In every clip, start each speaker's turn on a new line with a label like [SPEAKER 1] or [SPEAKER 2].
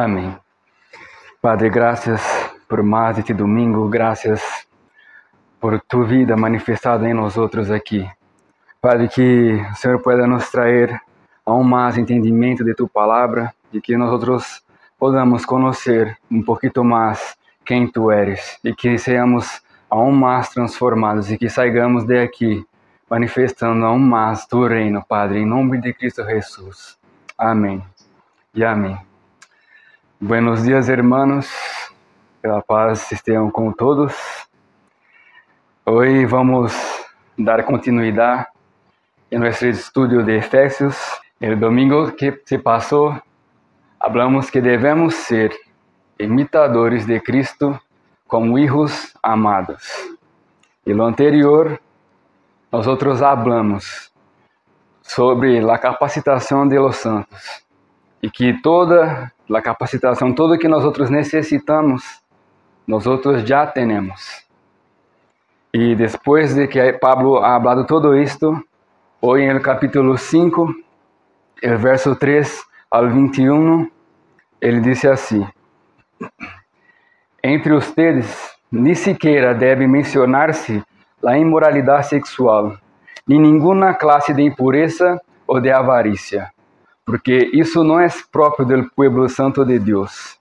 [SPEAKER 1] Amém. Padre, graças por mais este domingo, graças por tu vida manifestada em nós outros aqui. Padre, que o Senhor pueda nos trazer aún mais entendimento de tu palavra e que nós outros podamos conhecer um pouquinho mais quem tu eres e que sejamos aún mais transformados e que saigamos de aqui manifestando aún mais tu reino, Padre, em nome de Cristo Jesus. Amém e amém. Buenos dias, hermanos. Que a paz estejam com todos. Hoje vamos dar continuidade em nosso estudo de Efésios. No domingo que se passou, falamos que devemos ser imitadores de Cristo como hijos amados. E no anterior, nós outros falamos sobre a capacitação de los santos e que toda a capacitação, tudo que nós outros necessitamos, nós outros já temos. E depois de que Pablo ha hablado todo isto, hoje no capítulo 5, el verso 3 ao 21, ele disse assim: entre ustedes ni siquiera deve mencionar-se a imoralidade sexual, ni nenhuma classe de impureza ou de avarícia, porque isso não é próprio do pueblo santo de Deus.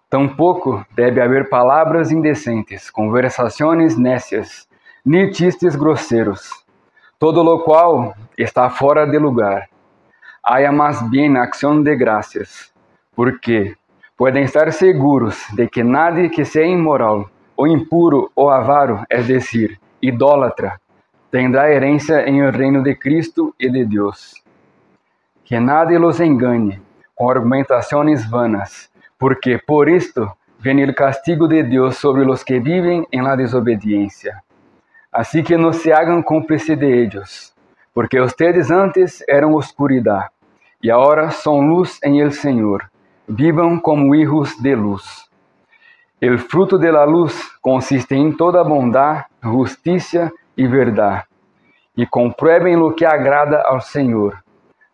[SPEAKER 1] Tampouco deve haver palavras indecentes, conversações nécias, ni chistes grosseiros, todo lo qual está fora de lugar. Haya más bien acción de gracias, porque pueden estar seguros de que nadie que sea inmoral, o impuro, o avaro, es decir, idólatra, tendrá herencia en el reino de Cristo y de Dios. Que nadie los engañe con argumentaciones vanas, porque por esto viene el castigo de Dios sobre los que viven en la desobediencia. Así que no se hagan cómplices de ellos, porque ustedes antes eran oscuridad, y ahora son luz en el Señor. Vivan como hijos de luz. El fruto de la luz consiste en toda bondad, justicia y verdad, y comprueben lo que agrada al Señor.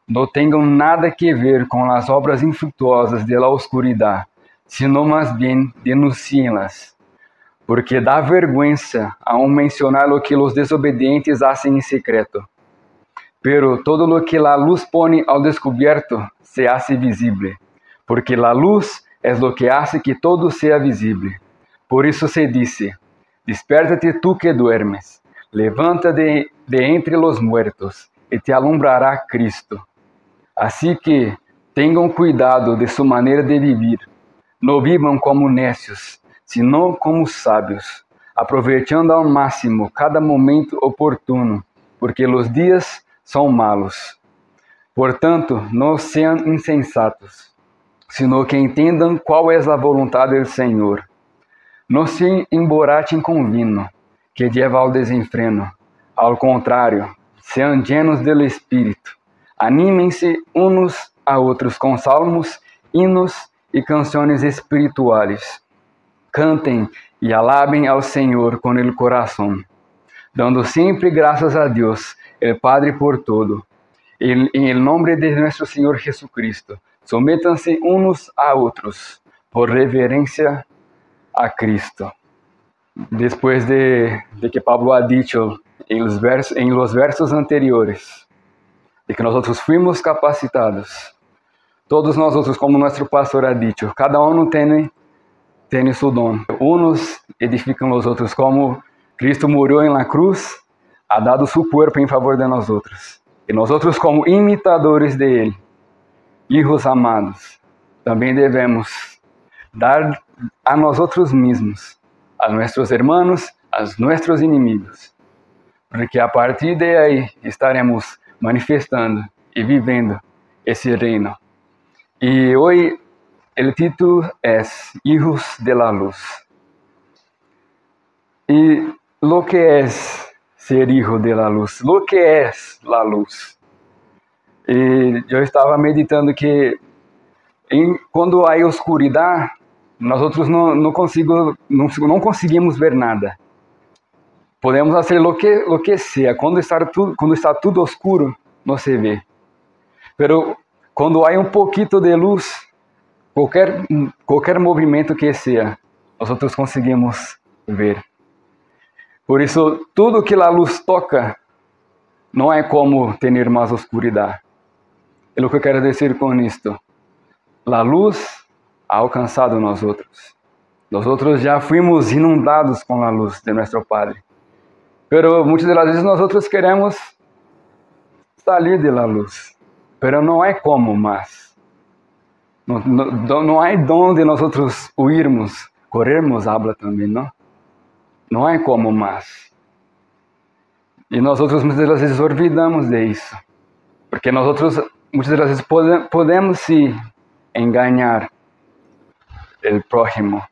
[SPEAKER 1] No tengan nada que ver con las obras infructuosas de la oscuridad, sino más bien denuncien-las, porque da vergüenza aún mencionar lo que los desobedientes hacen en secreto. Pero todo lo que la luz pone al descubierto se hace visible, porque la luz es lo que hace que todo sea visible. Por eso se dice: despiértate tú que duermes, levanta de entre los muertos, y te alumbrará Cristo. Así que tengan cuidado de su manera de vivir. No vivan como necios, sino como sabios, aprovechando al máximo cada momento oportuno, porque los días son malos. Por tanto, no sean insensatos, sino que entendam qual é a vontade do Senhor. Não se emborrachem com vinho, que lleva ao desenfreno. Ao contrário, sejam llenos do Espírito. Anímense uns a outros com salmos, hinos e canções espirituais. Cantem e alabem ao Senhor com o coração, dando sempre graças a Deus, el Padre por todo. Em nome de nosso Senhor Jesucristo, sométanse uns a outros, por reverência a Cristo. Depois de que Pablo ha dicho em los versos anteriores, de que nós fuimos capacitados, todos nós outros, como nosso pastor ha dicho, cada um tem seu dom. Uns edificam os outros, como Cristo morreu em la cruz, ha dado su cuerpo em favor de nós outros. E nós outros, como imitadores de Ele, hijos amados, também devemos dar a nós outros mesmos, a nossos irmãos, a nossos inimigos, porque a partir de aí estaremos manifestando e vivendo esse reino. E hoje o título é Hijos de la Luz. E lo que é ser hijo de la luz? Lo que é la luz? E eu estava meditando que quando há escuridão, nós outros não conseguimos ver nada. Podemos fazer lo que sea. Quando está tudo oscuro, não se vê. Pero quando há pouquinho de luz, qualquer movimento que seja, nós conseguimos ver. Por isso, tudo que a luz toca, não é como ter mais oscuridade. É o que eu quero dizer com isto. A luz ha alcançado nós outros. Nós outros já fomos inundados com a luz de nosso Padre. Pero muitas das vezes nós outros queremos sair da luz. Pero não é como mais. Não há onde nós outros huirmos, corrermos, habla também, não? Não é como mais. E nós outros muitas das vezes olvidamos disso. Porque nós outros muitas das vezes podemos sim enganar o prójimo.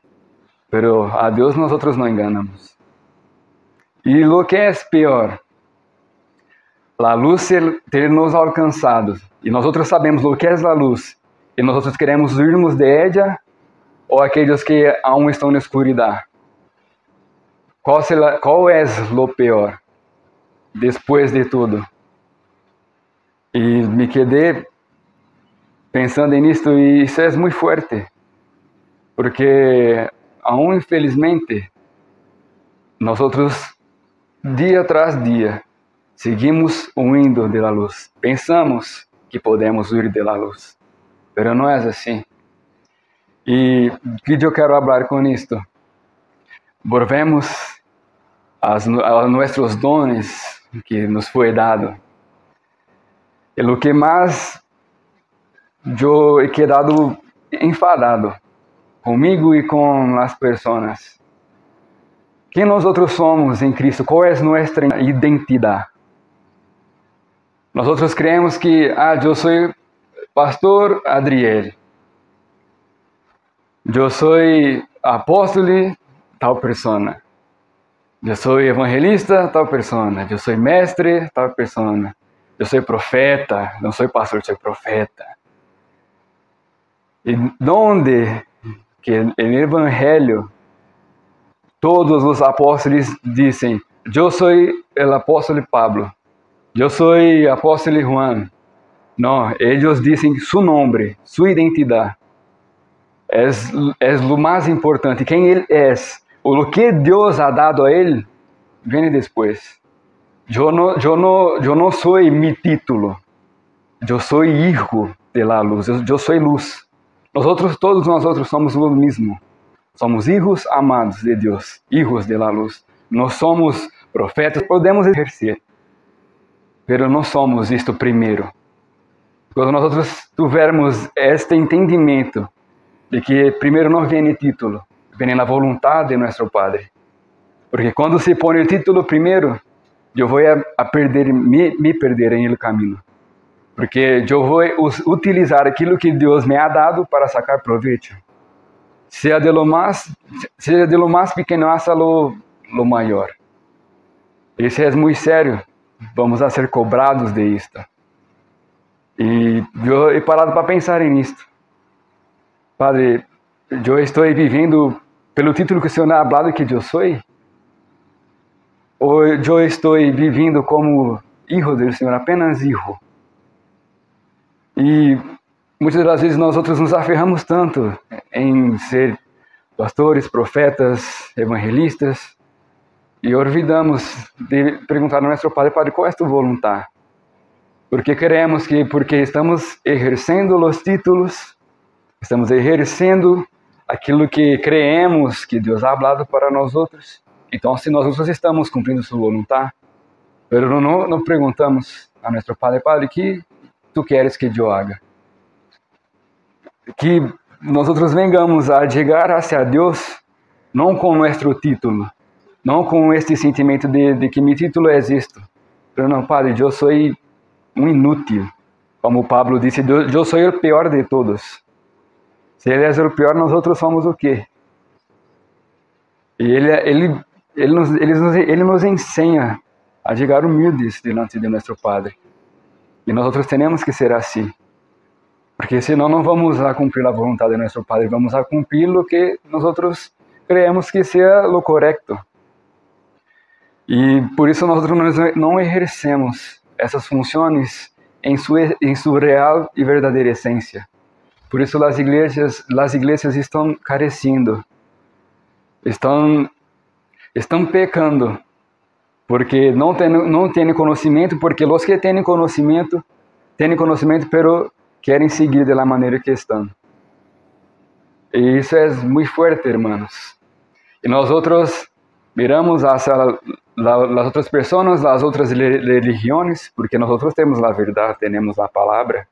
[SPEAKER 1] Pero a Deus nós outros não enganamos. E o que é pior, a luz ter nos alcançado, e nós outros sabemos o que é a luz, e nós outros queremos irmos de ella, ou aqueles que aún estão na escuridão. Qual é o pior, depois de tudo? E me quedei pensando nisto, e isso é muito forte, porque aún infelizmente, nós outros dia tras dia, seguimos huindo da luz. Pensamos que podemos huir da luz, mas não é assim. E o que eu quero falar com isto? Volvemos a nossos dones que nos foi dado. E o que mais eu he quedado enfadado comigo e com as pessoas. Quem nós outros somos em Cristo? Qual é nossa identidade? Nós outros creemos que, eu sou pastor Adriel. Eu sou apóstolo tal persona. Eu sou evangelista tal persona. Eu sou mestre tal persona. Eu sou profeta. Não sou pastor, sou profeta. E onde que no Evangelho todos os apóstolos dizem: eu sou o apóstolo Pablo, eu sou o apóstolo Juan. Não, eles dizem seu nome, sua identidade. É o mais importante. Quem ele é, o que Deus ha dado a ele, vem depois. Eu não sou meu título. Eu sou hijo de la luz. Eu sou luz. Todos nós outros somos o mesmo. Somos hijos amados de Deus, hijos de la luz. Nós somos profetas, podemos exercer, mas não somos isto primeiro. Quando nós outros tivermos este entendimento de que primeiro não vem título, vem a vontade de nosso Padre. Porque quando se põe o título primeiro, eu vou me perder em el caminho. Porque eu vou utilizar aquilo que Deus me ha dado para sacar proveito. Seja de lo mais pequeno hasta lo maior. Isso é muito sério. Vamos a ser cobrados de isto. E eu he parado para pensar nisto. Padre, eu estou vivendo pelo título que o Senhor ha falado que eu sou? Ou eu estou vivendo como hijo do Senhor, apenas hijo? E muitas das vezes nós outros nos aferramos tanto em ser pastores, profetas, evangelistas, e olvidamos de perguntar ao nosso Padre: Padre, qual é a tua vontade? Porque queremos que, porque estamos exercendo os títulos, estamos exercendo aquilo que creemos que Deus ha falado para nós outros. Então, se nós outros estamos cumprindo sua vontade, mas não perguntamos a nosso Padre: Padre, que tu queres que eu haga? Que nós outros vengamos a chegar hacia Deus não com nosso título, não com este sentimento de que meu título é isto. Mas não, Padre, eu sou um inútil. Como Pablo disse, eu sou o pior de todos. Se ele é o pior, nós outros somos o quê? E ele nos ensina a chegar humildes diante de nosso Padre. E nós outros temos que ser assim. Porque senão não vamos a cumprir a vontade de nosso Padre, vamos a cumprir o que nós outros creemos que seja o correto. E por isso nós não exercemos essas funções em sua real e verdadeira essência. Por isso as iglesias estão carecendo, estão pecando, porque não têm conhecimento, porque os que têm conhecimento, pero querem seguir da maneira que estão. E isso é muito forte, hermanos. E nós outros miramos hacia as outras pessoas, as outras religiões, porque nós outros temos a verdade, temos a palavra.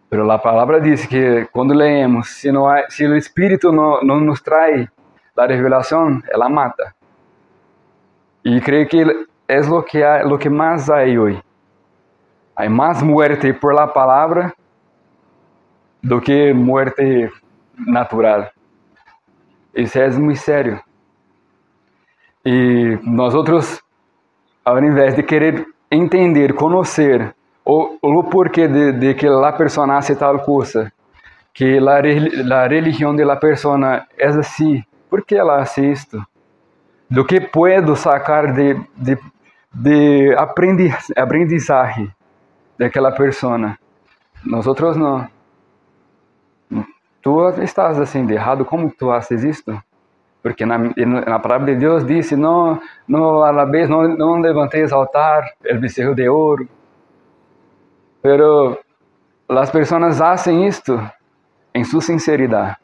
[SPEAKER 1] Pero a palavra diz que quando leemos, se o Espírito não nos traz a revelação, ela mata. E creio que é o que mais há hoje. Há mais muerte por la palavra do que muerte natural. Isso é muito sério. E nós outros, ao invés de querer entender, conhecer o porquê de que a pessoa hace tal coisa, que a religião de la persona é assim, por que ela hace isto? Do que puedo sacar de aprendizagem daquela pessoa? Nós outros não. Tu estás assim de errado, como tu haces isto? Porque na palavra de Deus disse, não levanteis altar, el becerro de ouro. Pero as pessoas fazem isto em sua sinceridade.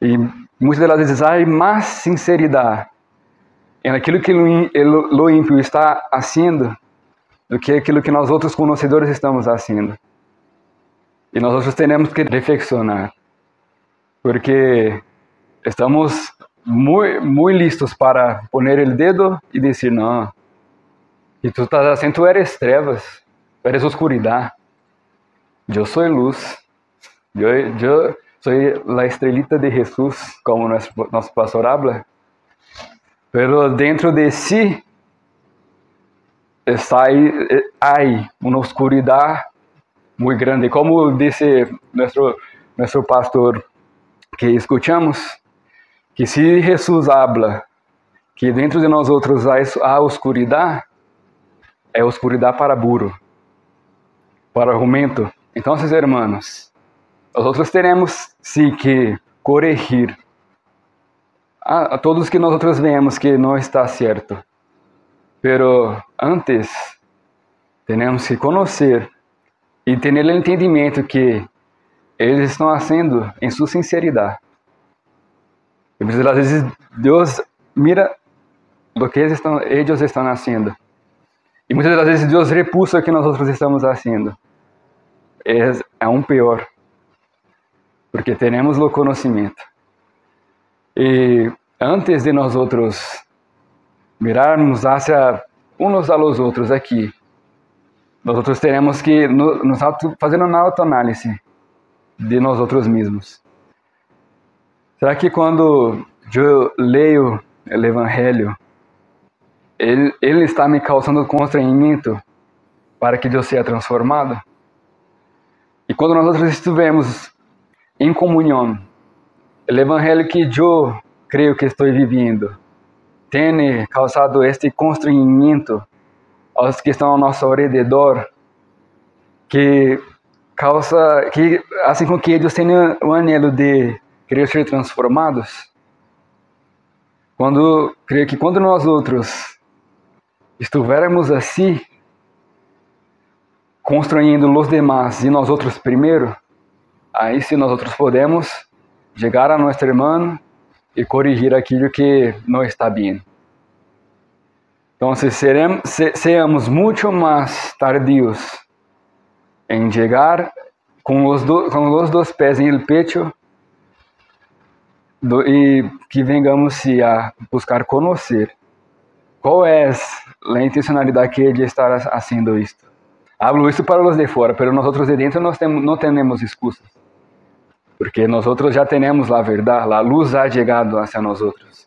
[SPEAKER 1] E muitas das vezes há mais sinceridade em aquilo que o ímpio está fazendo do que aquilo que nós outros conhecedores estamos fazendo. E nós outros temos que reflexionar, porque estamos muito listos para poner o dedo e dizer, não, e tu estás assim, tu eres trevas, tu eres oscuridade, eu sou luz, eu sou a estrelita de Jesus, como nosso pastor habla, pero dentro de si está aí uma oscuridade muito grande, como disse nosso pastor que escutamos, que se Jesus habla que dentro de nós outros há oscuridade, é oscuridade para burro, para argumento. Então, hermanos, nós outros teremos sim que corrigir a todos que nós outros vemos que não está certo. Pero antes, temos que conhecer e ter o entendimento que eles estão fazendo em sua sinceridade. E muitas vezes Deus mira o que eles estão fazendo. E muitas das vezes Deus repulsa o que nós outros estamos fazendo. É um pior. Porque temos o conhecimento. E antes de nós outros mirarmos hacia uns aos outros aqui, nós outros teremos que nos fazer uma autoanálise de nós outros mesmos. Será que quando eu leio o Evangelho, ele está me causando constrangimento para que eu seja transformado? E quando nós outros estivemos em comunhão, o Evangelho que eu creio que estou vivendo tem causado este constrangimento aos que estão ao nosso redor, que assim com que eles tenham o anelo de querer ser transformados. Creio que quando nós outros estivermos assim, constrangendo os demais e nós outros primeiro, aí sim nós outros podemos chegar a nosso irmão e corrigir aquilo que não está bem. Então, seamos muito mais tardios em chegar com os dois pés em el pecho e que vengamos a buscar conhecer qual é a intencionalidade que ele está fazendo isto. Hablo isso para os de fora, pero nós outros de dentro não temos excusas, porque nós outros já temos a verdade, a luz ha chegado hacia nós outros.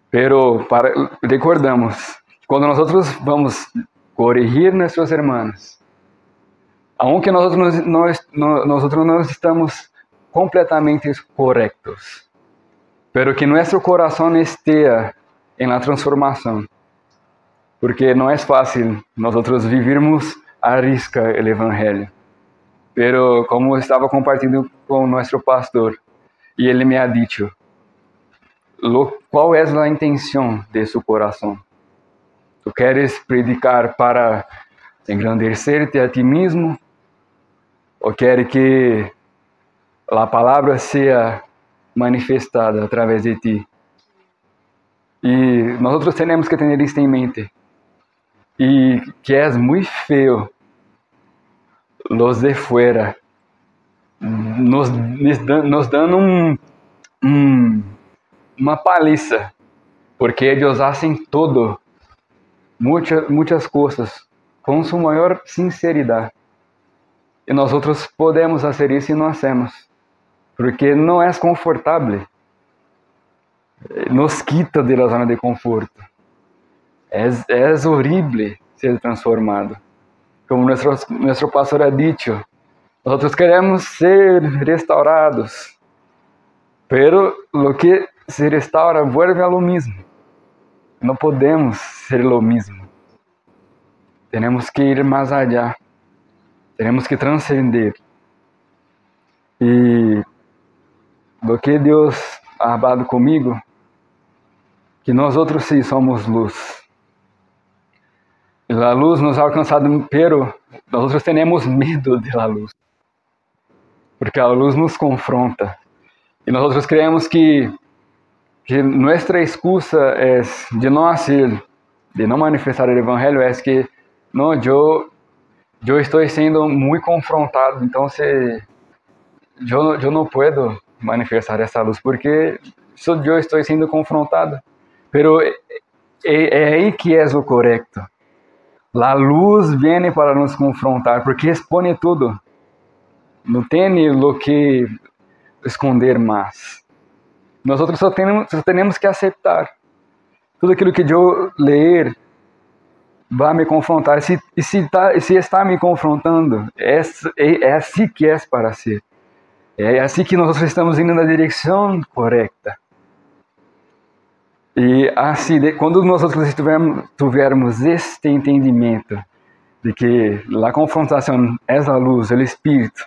[SPEAKER 1] Pero recordamos, quando nós outros vamos corrigir nossos irmãos, aunque nós outros não estamos completamente corretos, pero que nosso coração esteja em la transformação, porque não é fácil nós outros vivirmos a risca o Evangelho. pero como estava compartilhando com nosso pastor, e ele me ha dicho, qual é a intenção de seu coração? Tu queres predicar para engrandecer-te a ti mesmo? Ou queres que a palavra seja manifestada através de ti? E nós temos que ter isso em mente. E que é muito feio los de fora nos dando uma paliza, porque eles fazem todo, muitas coisas, com sua maior sinceridade. E nós podemos fazer isso e não hacemos, porque não é confortável. Nos quita da zona de conforto. É horrível ser transformado. Como nosso pastor ha dicho, nós queremos ser restaurados, pero lo que se restaura vuelve a lo mismo. Não podemos ser lo mismo. Temos que ir mais allá. Temos que transcender. E do que Deus ha hablado comigo, que nós sim somos luz. A luz nos ha alcançado, pero nós temos medo da luz. Porque a luz nos confronta. E nós creemos que nossa excusa é de não fazer, de não manifestar o evangelho, é que não, eu estou sendo muito confrontado, então eu não posso manifestar essa luz, porque eu estou sendo confrontado. Pero é aí que é o correto. A luz vem para nos confrontar, porque expõe tudo. Não tem o que esconder mais. Nós só temos que aceitar. Tudo aquilo que eu ler vai me confrontar. Se está me confrontando, é assim que é para ser. É assim que nós estamos indo na direção correta. E assim, quando nós tivermos este entendimento de que a confrontação é a luz, o Espírito,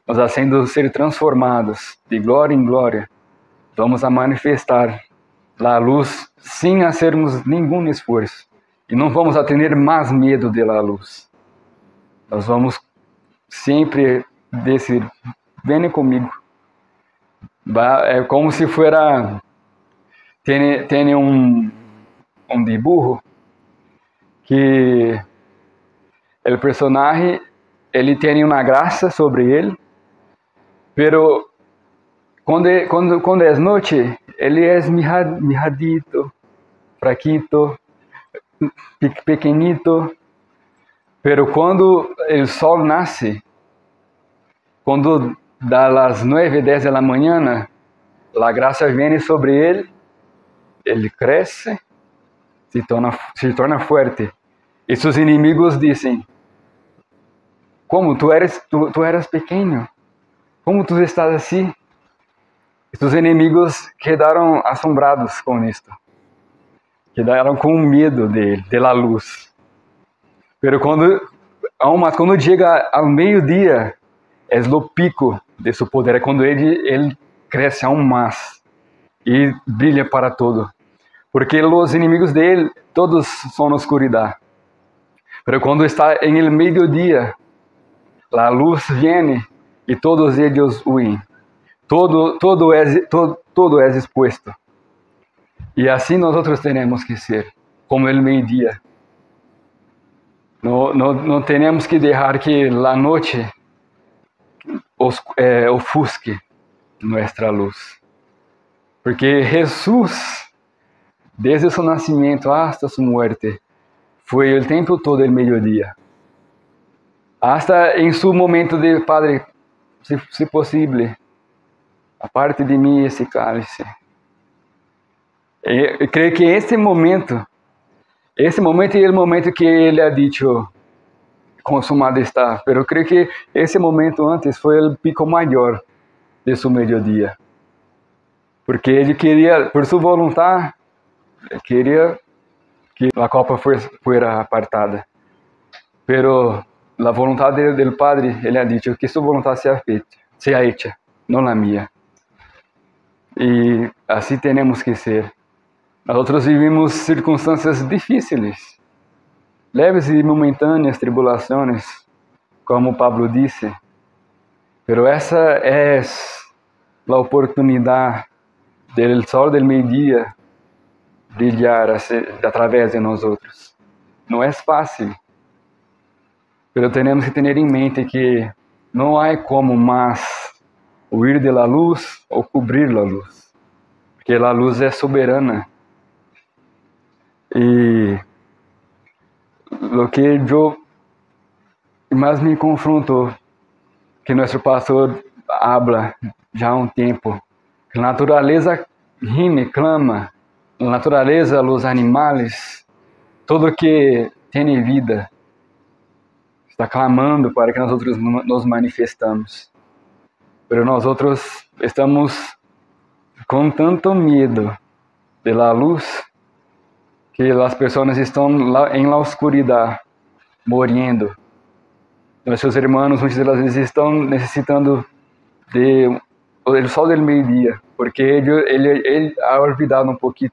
[SPEAKER 1] nós sendo ser transformados de glória em glória, vamos a manifestar a luz sem fazermos nenhum esforço. E não vamos a ter mais medo da luz. Nós vamos sempre dizer, vem comigo. É como se fuera... Tem um dibujo que o personagem ele tem uma graça sobre ele, pero quando é noite ele é mirradito, fraquito, pequenito, pero quando o sol nasce, quando dá as 9:10 da manhã, a graça vem sobre ele cresce, se torna forte. E seus inimigos dizem, como tu eras pequeno? Como tu estás assim? E seus inimigos quedaram assombrados com isto. Quedaram com medo da luz. Pero quando chega ao meio-dia, é o pico de seu poder, é quando ele cresce aún mais e brilha para todo. Porque os inimigos dele, todos são na escuridão. Mas quando está em el meio-dia, a luz vem e todos eles huem. Todo é exposto. E assim nós temos que ser, como el meio-dia. Não temos que deixar que a noite ofusque nossa luz. Porque Jesus, desde seu nascimento hasta sua morte, foi o tempo todo o meio-dia. Hasta em seu momento de Padre, se possível, aparte de mim esse cálice. Eu creio que esse momento é o momento que ele ha dicho, consumado está. Mas eu creio que esse momento antes foi o pico maior de seu meio-dia. Porque ele queria, por sua vontade, queria que a copa fosse apartada. Pero la voluntad del Padre, Él ha dicho que su voluntad sea hecha, no la mía. Y así tenemos que ser. Nosotros vivimos circunstancias difíciles, leves y momentáneas tribulaciones, como Pablo dice. Pero esa es la oportunidad del sol del mediodía brillar a través de nosotros. No es fácil, pero tenemos que tener en mente que no hay como más huir de la luz o cubrir la luz, porque la luz es soberana. Y lo que yo más me confronto, que nuestro pastor habla já há um tempo, que a natureza gime, clama, a natureza, os animais, tudo que tem vida, está clamando para que nós outros nos manifestamos. Mas nós outros estamos com tanto medo de la luz que as pessoas estão em la oscuridade, morrendo. Nossos irmãos, muitas das vezes, estão necessitando do sol do meio-dia, porque ele ha olvidado um pouquinho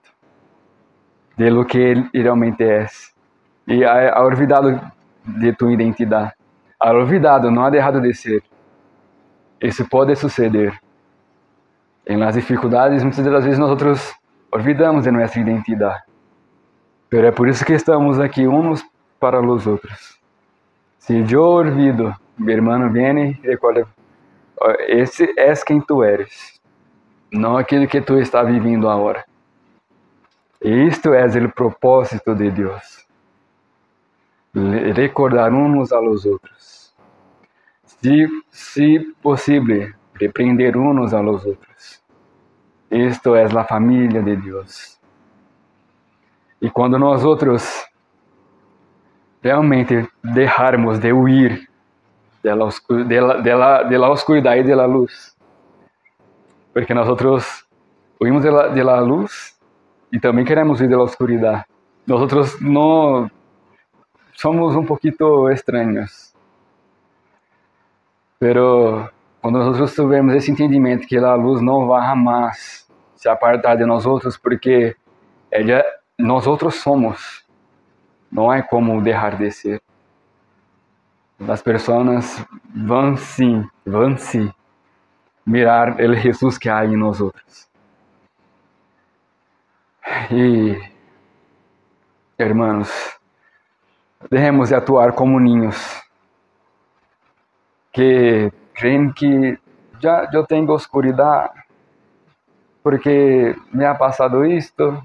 [SPEAKER 1] de lo que ele realmente é. E ha olvidado de tu identidade. Ha olvidado, não ha deixado de ser. Isso pode suceder. Em las dificuldades, muitas das vezes, nós olvidamos de nossa identidade. Pero é por isso que estamos aqui uns para os outros. Se eu olvido, meu irmão vem e recorda, esse és quem tu eres, não aquilo que tu está vivendo agora. Isto é o propósito de Deus. Recordar uns aos outros. Se possível, repreender uns aos outros. Isto é a família de Deus. E quando nós outros realmente deixarmos de huir de la oscuridade e de la luz, porque nós outros huimos de la luz e também queremos ir de la oscuridade. Nós outros não somos um pouquinho estranhos, pero quando nós outros tivermos esse entendimento que a luz não vai jamais se apartar de nós outros, porque nós outros somos, não há como deixar de ser. As pessoas vão sim mirar o Jesus que há em nós outros. E, irmãos, deixemos de atuar como ninhos que creem que já eu tenho oscuridade porque me ha passado isto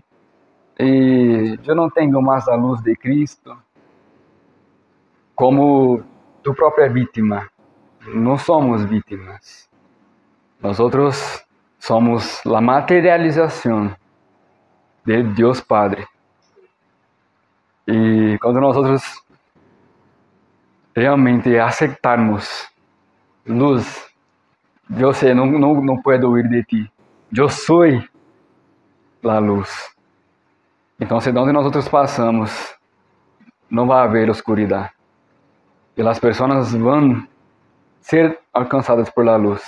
[SPEAKER 1] e eu não tenho mais a luz de Cristo. Como tu própria vítima. Não somos vítimas. Nós outros somos a materialização de Deus Padre. E quando nós outros realmente aceitarmos luz, eu sei, não puedo huir de ti. Eu sou a luz. Então, se onde nós outros passamos, não vai haver oscuridade. E as pessoas vão ser alcançadas por la luz.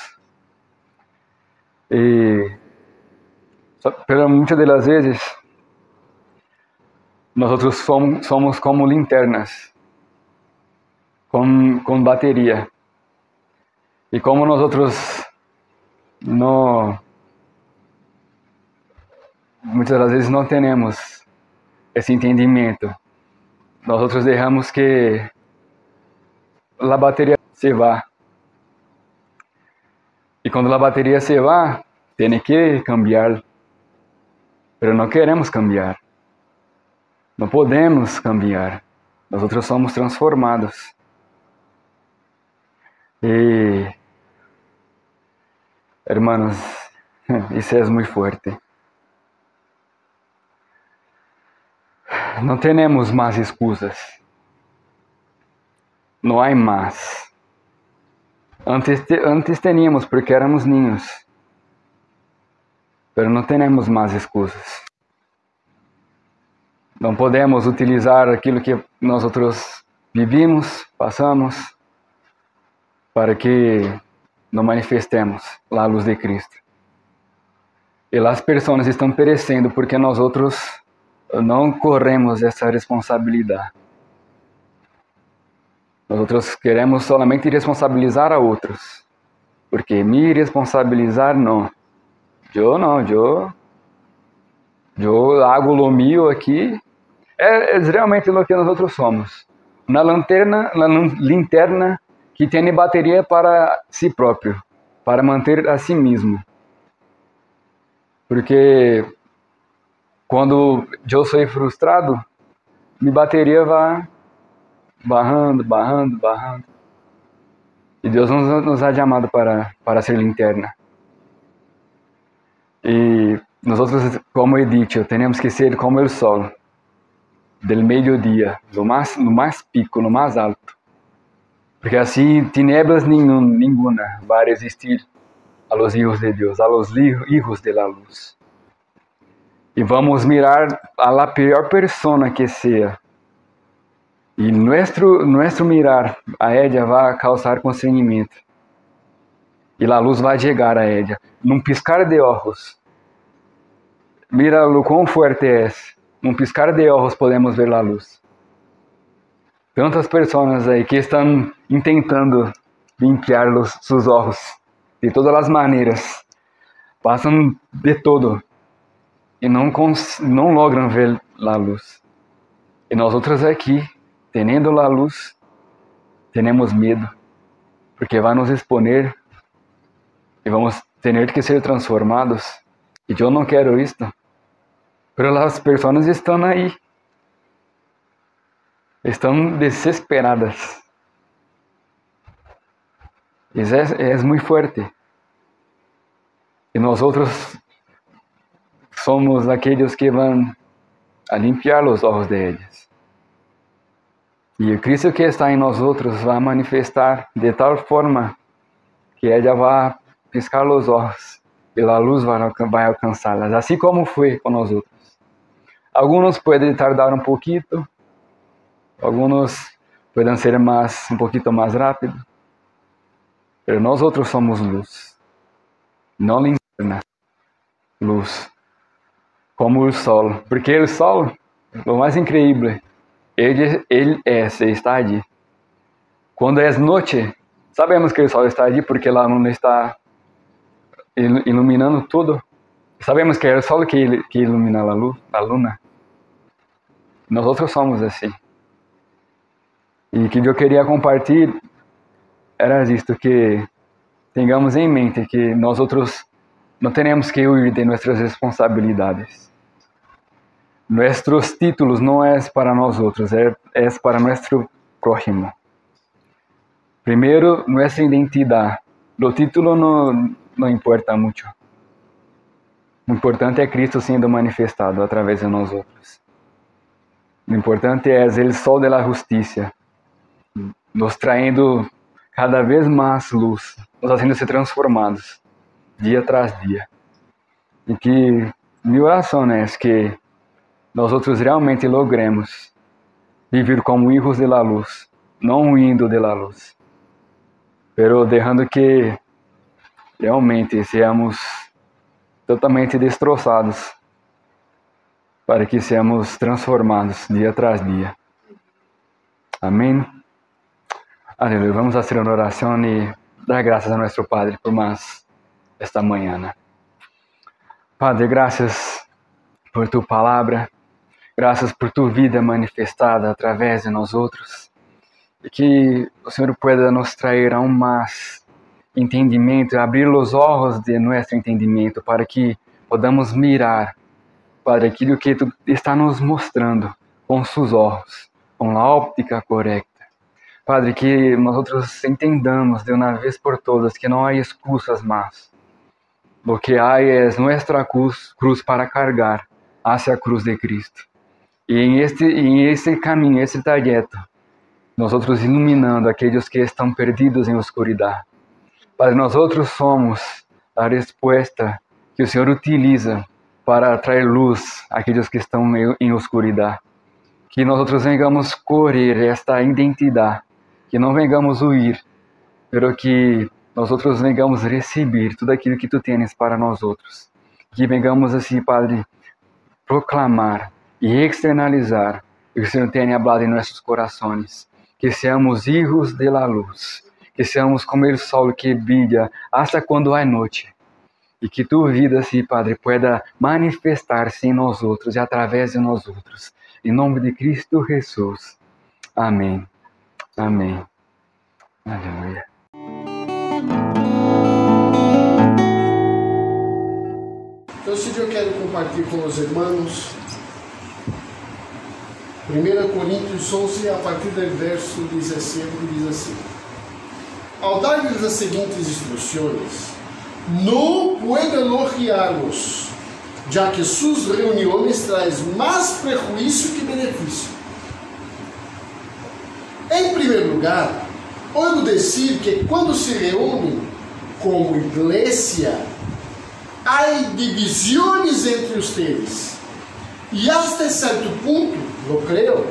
[SPEAKER 1] Pero muitas das vezes, nós outros somos como linternas, com bateria. E como nós outros muitas das vezes não temos esse entendimento, nós outros deixamos que a bateria se vá. E quando a bateria se vá, tem que cambiar. Mas não queremos cambiar. Não podemos cambiar. Nós outros somos transformados. E, hermanos, isso é muito forte. Não temos mais excusas. Não há mais. Antes teníamos porque éramos niños. Pero não temos mais excusas. Não podemos utilizar aquilo que nós outros vivimos, passamos, para que nos manifestemos a luz de Cristo. E as pessoas estão perecendo porque nós outros não corremos essa responsabilidade. Nós outros queremos solamente responsabilizar a outros, porque me responsabilizar não. Eu hago lo mío aqui. É realmente o que nós outros somos. Uma linterna que tem bateria para si próprio, para manter a si mesmo. Porque quando eu sou frustrado, minha bateria vai barrando. E Deus nos ha chamado para ser linterna. E nós, como he dicho, temos que ser como o sol, del meio-dia, no mais pico, no mais alto. Porque assim, tinieblas nenhuma vai resistir a los hijos de Deus, a los hijos de la luz. E vamos mirar a la pior persona que seja. E nosso mirar a ella vai causar constrangimento. E a luz vai chegar a ella. Num piscar de olhos. Mira o quão forte é. Num piscar de olhos podemos ver a luz. Tantas pessoas aí que estão tentando limpiar seus olhos de todas as maneiras. Passam de todo. E não logram ver a luz. E nós outros aqui, tendo a luz, temos medo. Porque vai nos exponer. E vamos ter que ser transformados. E eu não quero isto. Mas as pessoas estão aí. Estão desesperadas. Isso é muito forte. E nós outros somos aqueles que vão a limpiar os olhos deles. E o Cristo que está em nós outros vai manifestar de tal forma que ela vai piscar os olhos e a luz vai alcançá-las, assim como foi com nós outros. Alguns podem tardar um pouquinho, alguns podem ser um pouquinho mais rápido, mas nós outros somos luz, não linterna, luz, como o sol, porque o sol, o mais incrível, ele está ali. Quando é noite, sabemos que o sol está ali porque lá não está iluminando tudo. Sabemos que é o sol que ilumina a luna. Nós outros somos assim. E que eu queria compartilhar era isto, que tenhamos em mente que nós outros não temos que huir de nossas responsabilidades. Nossos títulos não é para nós outros, é para nosso próximo. Primeiro, nossa identidade. O título não importa muito. O importante é Cristo sendo manifestado através de nós outros. O importante é o sol da justiça, nos traindo cada vez mais luz, nos fazendo ser transformados, dia tras dia. E que minha oração é que nós outros realmente logremos viver como hijos de la luz, não huindo de la luz, pero deixando que realmente sejamos totalmente destroçados, para que sejamos transformados dia tras dia. Amém? Aleluia. Vamos fazer uma oração e dar graças a nosso Padre por mais esta manhã. Padre, graças por tu palavra, graças por tu vida manifestada através de nós outros, e que o Senhor pueda nos trazer aún mais entendimento, abrir os olhos de nosso entendimento, para que podamos mirar para aquilo que tu está nos mostrando com seus olhos, com a óptica correta. Padre, que nós outros entendamos de uma vez por todas que não há excusas mais. O que há é nossa cruz para carregar hacia a cruz de Cristo. E em este caminho, este trajeto, nós outros iluminando aqueles que estão perdidos em oscuridade. Padre, nós outros somos a resposta que o Senhor utiliza para trazer luz àqueles que estão em oscuridade. que nós outros vengamos correr esta identidade, que não vengamos huir, pero que nós outros vengamos receber tudo aquilo que tu tens para nós outros. Que vengamos assim, Padre, proclamar e externalizar o que o Senhor tem hablado em nossos corações. Que seamos hijos de la luz, que seamos como el sol que brilha hasta quando há noite. E que tu vida, assim, Padre, pueda manifestar-se em nós outros e através de nós outros. Em nome de Cristo Jesus. Amém. Amém. Aleluia.
[SPEAKER 2] Então, esse dia eu quero compartilhar com os irmãos 1 Coríntios 11, a partir do verso 17, diz assim: Ao dar-lhes as seguintes instruções, não puedo elogiá-los, já que suas reuniões trazem mais prejuízo que benefício. Em primeiro lugar, ouço dizer que quando se reúnem como igreja, há divisões entre ustedes. E até certo ponto, eu creio,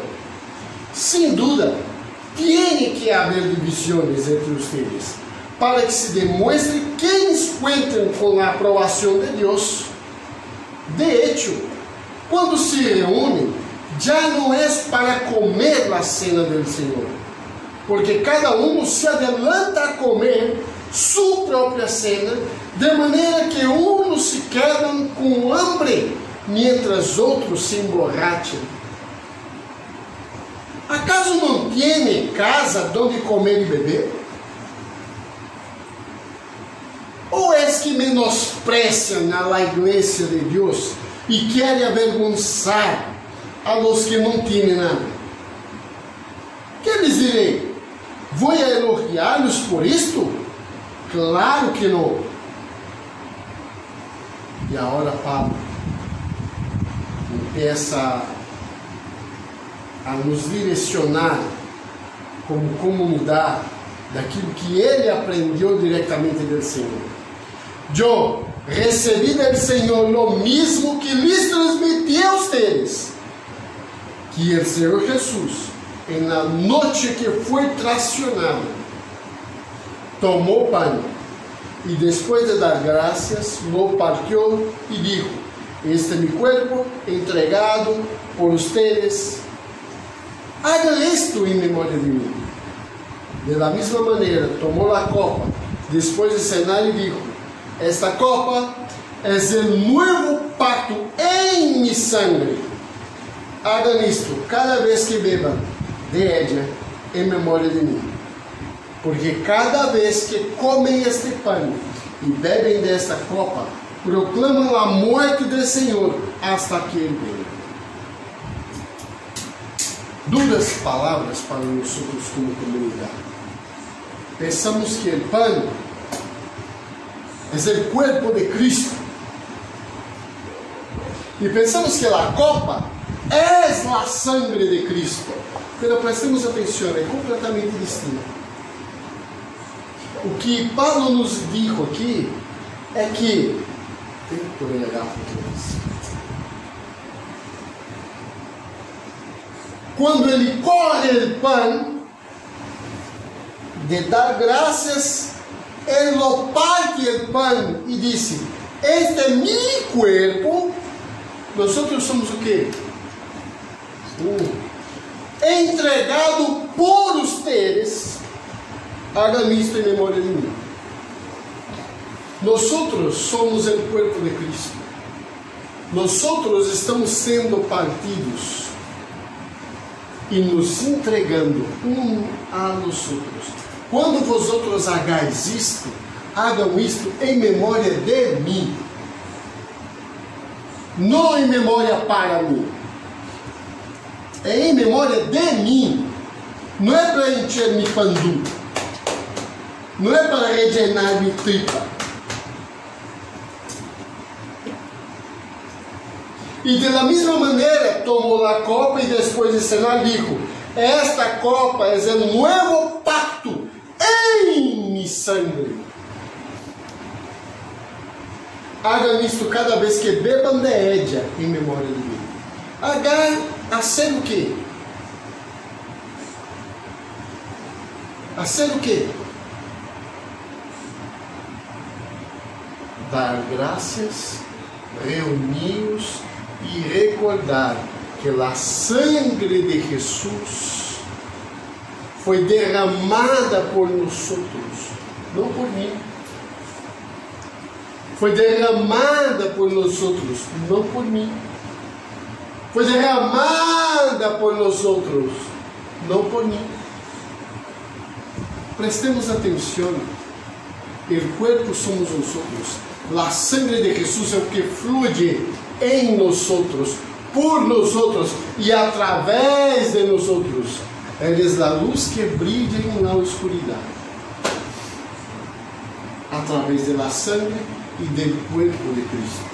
[SPEAKER 2] sem dúvida, tem que haver divisões entre ustedes, para que se demonstre quienes cuentam com a aprovação de Deus. De hecho, quando se reúnem, já não é para comer a cena do Senhor, porque cada um se adelanta a comer sua própria cena, de maneira que uns se quedam com hambre, mientras outros se emborracham. Acaso não tem casa onde comer e beber? Ou é que menospreciam a igreja de Deus e querem avergonçar a los que não têm nada? Que lhes direi? Vou elogiá-los por isto? Claro que não. E agora Pablo começa a nos direcionar como comunidade daquilo que ele aprendeu diretamente do Senhor. Eu recebi do Senhor o mesmo que lhes transmiti a vocês, que o Senhor Jesus, na noite que foi traicionado, tomou pão e depois de dar graças, lo partiu e dijo: Este é meu corpo entregado por ustedes. Hagan esto em memória de mim. De la mesma maneira, tomou a copa depois de cenar e dijo: Esta copa é o novo pacto em mi sangre. Hagan isto cada vez que bebam de ella em memória de mim. Porque cada vez que comem este pão e bebem desta copa, proclamam a morte do Senhor hasta que Ele venha. Duras palavras para nós como comunidade. Pensamos que o pão é o corpo de Cristo. E pensamos que a copa é a sangre de Cristo. Mas prestemos atenção, é completamente distinto. O que Paulo nos disse aqui é que quando ele corre o pão, de dar graças, ele lo parte o pão e disse: Este é meu corpo. Nós outros somos o quê? Entregado por ustedes. Hagan isto em memória de mim. Nós outros somos o corpo de Cristo. Nós outros estamos sendo partidos e nos entregando a nós outros. Quando vosotros hagais isto, hagam isto em memória de mim, não em memória para mim, é em memória de mim. Não é para encher meu pandu, não é para rellenar minha tripa. E de la mesma maneira tomou a copa e depois de cenar dijo: Esta copa é o novo pacto em mi sangre. Hagam isto cada vez que bebam de ella em memória de mim. Hacer o quê? Hacer o quê? Dar graças, reunir-nos e recordar que a sangre de Jesus foi derramada por nós, não por mim. Foi derramada por nós, não por mim. Foi derramada por nós, não por mim. Prestemos atenção. O corpo somos nós. A sangre de Jesus é o que flui em nós, por nós e através de nós. Ela é a luz que brilha na escuridão. Através da sangre e do corpo de Cristo.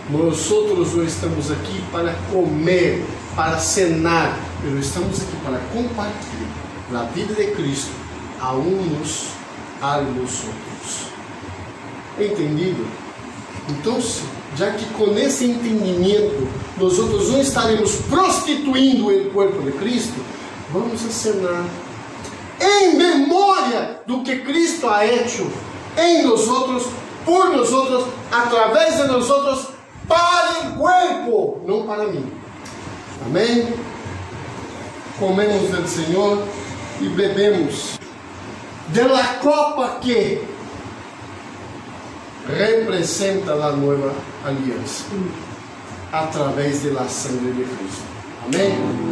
[SPEAKER 2] Nós hoje estamos aqui para comer, para cenar, mas estamos aqui para compartilhar a vida de Cristo a uns a nós outros. Entendido? Então, já que com esse entendimento nós outros não estaremos prostituindo o corpo de Cristo, vamos a cenar em memória do que Cristo ha hecho em nós outros, por nós outros, através de nós outros, para o corpo, não para mim. Amém? Comemos do Senhor e bebemos da copa que representa a nova aliança, através da sangue de Cristo. Amém?